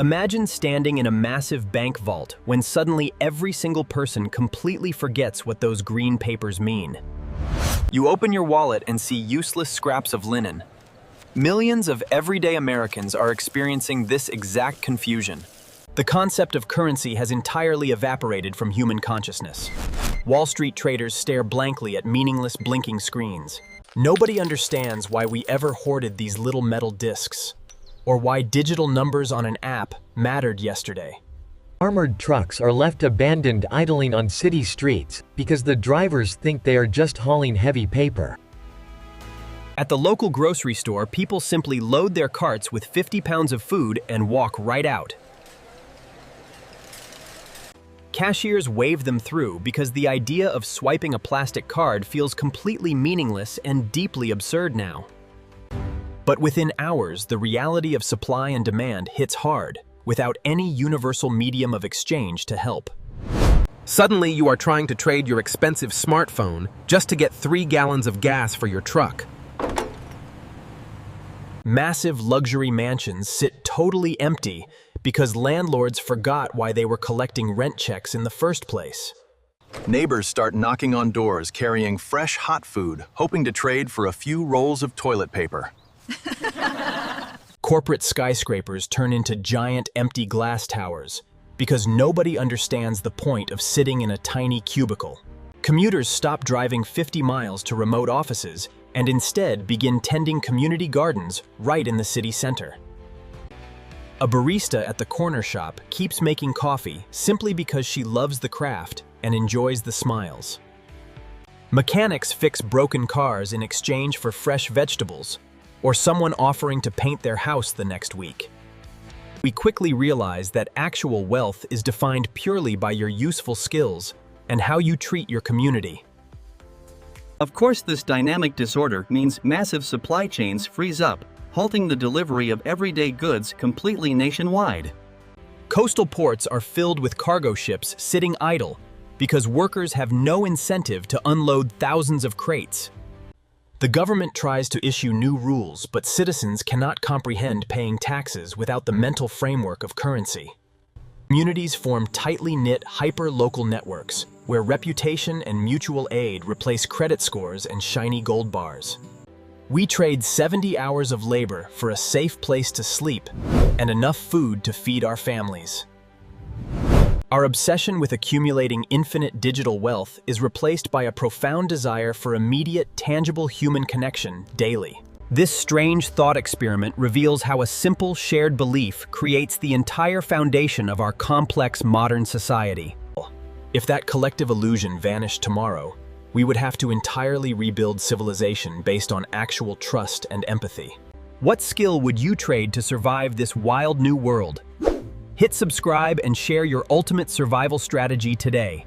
Imagine standing in a massive bank vault when suddenly every single person completely forgets what those green papers mean. You open your wallet and see useless scraps of linen. Millions of everyday Americans are experiencing this exact confusion. The concept of currency has entirely evaporated from human consciousness. Wall Street traders stare blankly at meaningless blinking screens. Nobody understands why we ever hoarded these little metal discs, or why digital numbers on an app mattered yesterday. Armored trucks are left abandoned idling on city streets because the drivers think they are just hauling heavy paper. At the local grocery store, people simply load their carts with 50 pounds of food and walk right out. Cashiers wave them through because the idea of swiping a plastic card feels completely meaningless and deeply absurd now. But within hours, the reality of supply and demand hits hard, without any universal medium of exchange to help. Suddenly, you are trying to trade your expensive smartphone just to get 3 gallons of gas for your truck. Massive luxury mansions sit totally empty because landlords forgot why they were collecting rent checks in the first place. Neighbors start knocking on doors carrying fresh hot food, hoping to trade for a few rolls of toilet paper. Corporate skyscrapers turn into giant empty glass towers because nobody understands the point of sitting in a tiny cubicle. Commuters stop driving 50 miles to remote offices and instead begin tending community gardens right in the city center. A barista at the corner shop keeps making coffee simply because she loves the craft and enjoys the smiles. Mechanics fix broken cars in exchange for fresh vegetables, or someone offering to paint their house the next week. We quickly realize that actual wealth is defined purely by your useful skills and how you treat your community. Of course, this dynamic disorder means massive supply chains freeze up, halting the delivery of everyday goods completely nationwide. Coastal ports are filled with cargo ships sitting idle because workers have no incentive to unload thousands of crates. The government tries to issue new rules, but citizens cannot comprehend paying taxes without the mental framework of currency. Communities form tightly knit, hyper-local networks, where reputation and mutual aid replace credit scores and shiny gold bars. We trade 70 hours of labor for a safe place to sleep and enough food to feed our families. Our obsession with accumulating infinite digital wealth is replaced by a profound desire for immediate, tangible human connection daily. This strange thought experiment reveals how a simple shared belief creates the entire foundation of our complex modern society. If that collective illusion vanished tomorrow, we would have to entirely rebuild civilization based on actual trust and empathy. What skill would you trade to survive this wild new world? Hit subscribe and share your ultimate survival strategy today.